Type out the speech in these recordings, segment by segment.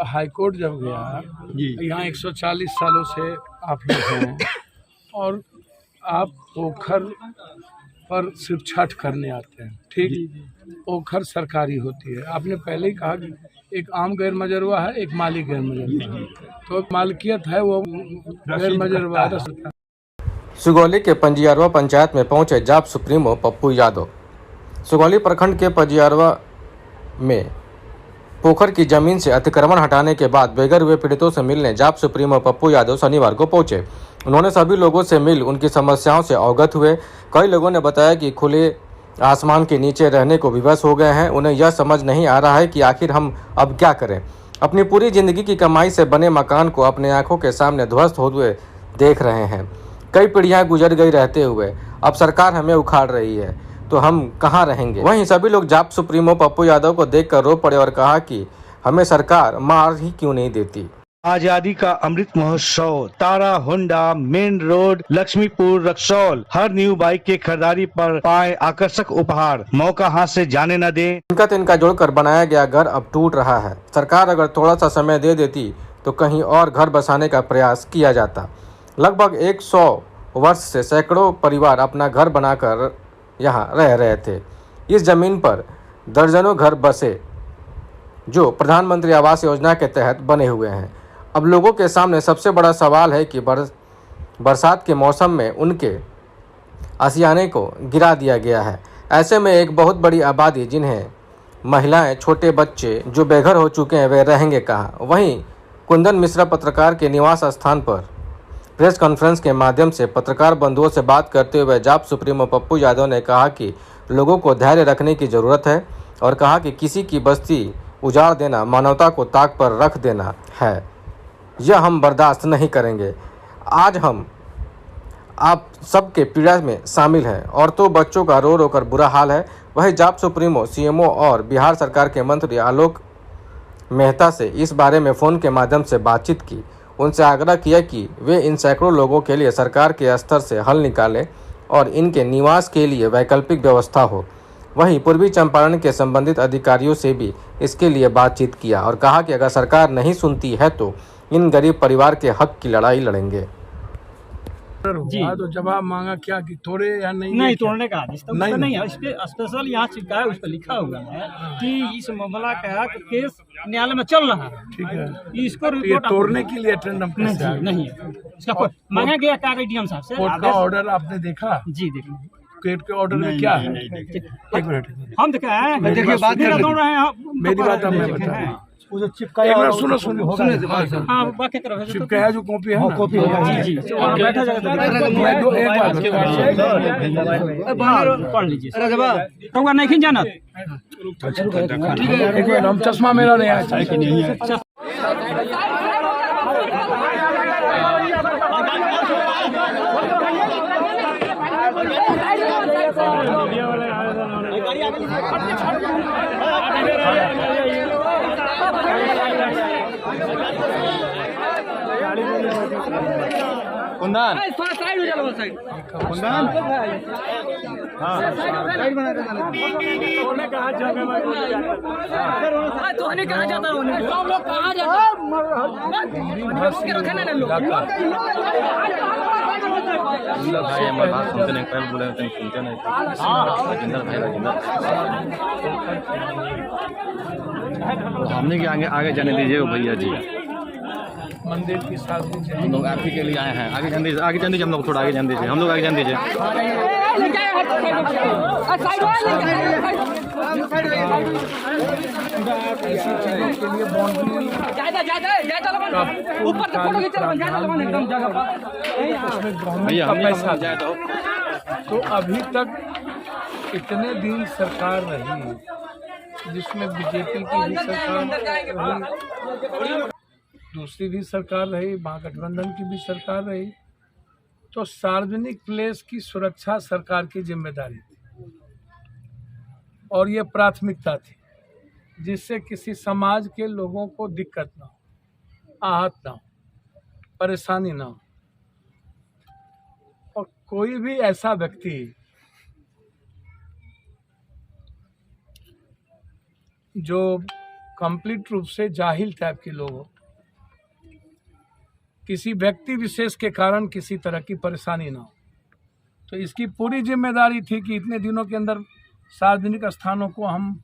High court जब गया जी, यहाँ 140 सालों से आप लोग हैं और आप पोखर पर सिर्फ छठ करने आते हैं, ठीक। पोखर सरकारी होती है। आपने पहले ही कहा कि एक आम गैर मजरवा है, एक मालिक गैर मजरवा है, तो मालिकियत है वो गैर मजरवा है। सुगौली के पंजियारवा पंचायत में पहुंचे जाप सुप्रीमो पप्पू यादव। सुगौली प्रखंड के पंजियारवा में पोखर की जमीन से अतिक्रमण हटाने के बाद बेघर हुए पीड़ितों से मिलने जाप सुप्रीमो पप्पू यादव शनिवार को पहुंचे। उन्होंने सभी लोगों से मिल उनकी समस्याओं से अवगत हुए। कई लोगों ने बताया कि खुले आसमान के नीचे रहने को विवश हो गए हैं। उन्हें यह समझ नहीं आ रहा है कि आखिर हम अब क्या करें। अपनी पूरी जिंदगी की कमाई से बने मकान को अपने आंखों के सामने ध्वस्त होते हुए देख रहे हैं। कई पीढ़ियां गुजर गई रहते हुए अब सरकार हमें उखाड़ रही है, तो हम कहां रहेंगे। वहीं सभी लोग जाप सुप्रीमो पप्पू यादव को देखकर रो पड़े और कहा कि हमें सरकार मार ही क्यों नहीं देती। आजादी ka Amrit Mahotsav, Tara Honda, main road, Laxmipur, Raxaul. हर न्यू बाइक के खरीदारी पर पाए आकर्षक उपहार। मौका हाथ से जाने न दे। इनका तिनका जोड़कर बनाया गया घर अब टूट रहा है। सरकार अगर थोड़ा सा समय दे देती तो कहीं और घर बसाने का प्रयास किया जाता। लगभग 100 वर्ष से सैकड़ों परिवार अपना घर बनाकर यहाँ रह रहे थे। इस जमीन पर दर्जनों घर बसे जो प्रधानमंत्री आवास योजना के तहत बने हुए हैं। अब लोगों के सामने सबसे बड़ा सवाल है कि बरसात के मौसम में उनके आशियाने को गिरा दिया गया है। ऐसे में एक बहुत बड़ी आबादी, जिन्हें महिलाएं, छोटे बच्चे जो बेघर हो चुके हैं, वे रहेंगे कहाँ। वहीं कुंदन मिश्रा पत्रकार के निवास स्थान पर प्रेस कॉन्फ्रेंस के माध्यम से पत्रकार बंधुओं से बात करते हुए जाप सुप्रीमो पप्पू यादव ने कहा कि लोगों को धैर्य रखने की ज़रूरत है और कहा कि किसी की बस्ती उजाड़ देना मानवता को ताक पर रख देना है। यह हम बर्दाश्त नहीं करेंगे। आज हम आप सबके पीड़ा में शामिल हैं। औरतों बच्चों का रो रो कर बुरा हाल है। वही जाप सुप्रीमो सीएमओ और बिहार सरकार के मंत्री आलोक मेहता से इस बारे में फ़ोन के माध्यम से बातचीत की। उनसे आग्रह किया कि वे इन सैकड़ों लोगों के लिए सरकार के स्तर से हल निकालें और इनके निवास के लिए वैकल्पिक व्यवस्था हो। वहीं पूर्वी चंपारण के संबंधित अधिकारियों से भी इसके लिए बातचीत किया और कहा कि अगर सरकार नहीं सुनती है तो इन गरीब परिवार के हक की लड़ाई लड़ेंगे। जी, तो जवाब मांगा क्या कि तोड़े या नहीं? नहीं तोड़ने का आदेश तो नहीं है। इस पे स्पेशल यहाँ चिपका है, उस पर लिखा हुआ है कि इस मामला का केस न्यायालय में चल रहा है। ठीक है, इसको ये तोड़ने के लिए अटेंडम नहीं है। इसका मांगा गया कागज डीएम साहब से। कोर्ट का ऑर्डर आपने देखा? जी देखा। कोर्ट के ऑर्डर में क्या है? एक मिनट, हम देखा है, देखिए बात कर रहे हैं। मेरी बात अब मैं बता रहा हूँ। वो जो चिपकाया, सुनो हाँ बाकी करो चिपकाया जो कॉपी है, कॉपी होगा। जी बैठा पढ़ लीजिए। तो नहीं जाना। एक मिनट, हम चश्मा मेरा नहीं आया। कुंदन साइड हो जाओ, साइड कुंदन तोहने कहाँ जाता है? हम लोग कहाँ जाता हमने के आगे जाने दीजिए भैया जी। मंदिर की सार्वजनिक हम लोग आपके के लिए आए हैं। आगे जान दीजिए, हम लोग थोड़ा आगे जान दीजिए। हम लोग आगे जान दीजिए। भैया तो अभी तक इतने दिन सरकार रही जिसमें बीजेपी की भी सरकार रही, दूसरी भी सरकार रही, महागठबंधन की भी सरकार रही, तो सार्वजनिक प्लेस की सुरक्षा सरकार की जिम्मेदारी थी और ये प्राथमिकता थी, जिससे किसी समाज के लोगों को दिक्कत ना हो, आहत ना हो, परेशानी ना हो। और कोई भी ऐसा व्यक्ति जो कंप्लीट रूप से जाहिल टाइप के लोग हो, किसी व्यक्ति विशेष के कारण किसी तरह की परेशानी ना हो। तो इसकी पूरी जिम्मेदारी थी कि इतने दिनों के अंदर सार्वजनिक स्थानों को हम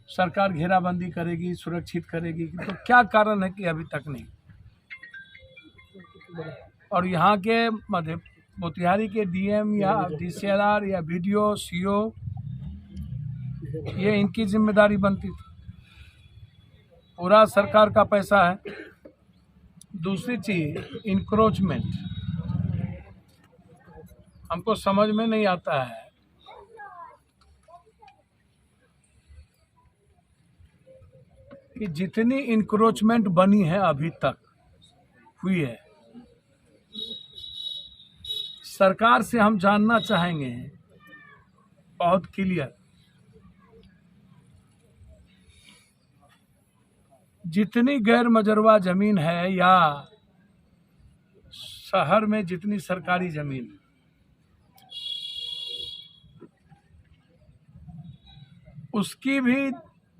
सरकार घेराबंदी करेगी, सुरक्षित करेगी, तो क्या कारण है कि अभी तक नहीं। और यहाँ के मध्य मोतिहारी के डीएम या डीसीआर या बीडीओ सीओ, ये इनकी जिम्मेदारी बनती थी। पूरा सरकार का पैसा है। दूसरी चीज इंक्रोचमेंट, हमको समझ में नहीं आता है कि जितनी इंक्रोचमेंट बनी है अभी तक हुई है, सरकार से हम जानना चाहेंगे बहुत क्लियर, जितनी गैर मजरवा जमीन है या शहर में जितनी सरकारी जमीन, उसकी भी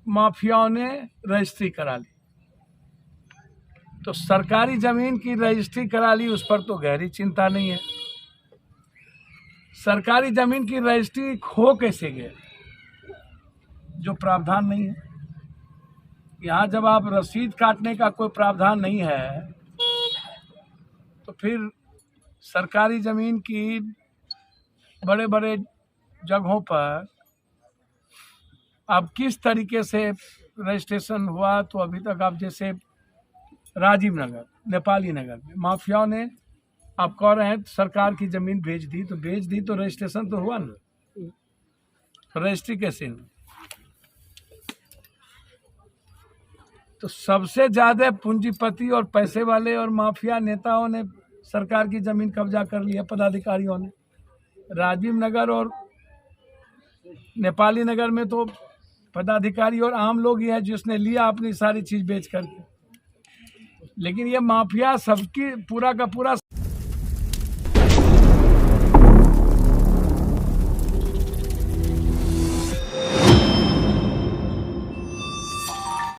माफियाओं ने रजिस्ट्री करा ली। तो सरकारी जमीन की रजिस्ट्री करा ली, उस पर तो गहरी चिंता नहीं है। सरकारी जमीन की रजिस्ट्री खो कैसे गए, जो प्रावधान नहीं है। यहाँ जब आप रसीद काटने का कोई प्रावधान नहीं है, तो फिर सरकारी जमीन की बड़े बड़े जगहों पर अब किस तरीके से रजिस्ट्रेशन हुआ। तो अभी तक आप जैसे राजीव नगर, नेपाली नगर में माफियाओं ने, आप कह रहे हैं सरकार की जमीन बेच दी, तो बेच दी तो रजिस्ट्रेशन तो हुआ ना, तो रजिस्ट्री कैसे हुई। तो सबसे ज्यादा पूंजीपति और पैसे वाले और माफिया नेताओं ने सरकार की जमीन कब्जा कर लिया, पदाधिकारियों ने। राजीव नगर और नेपाली नगर में तो पदाधिकारी और आम लोग ही है जिसने लिया अपनी सारी चीज बेच करके। लेकिन ये माफिया सबकी पूरा का पूरा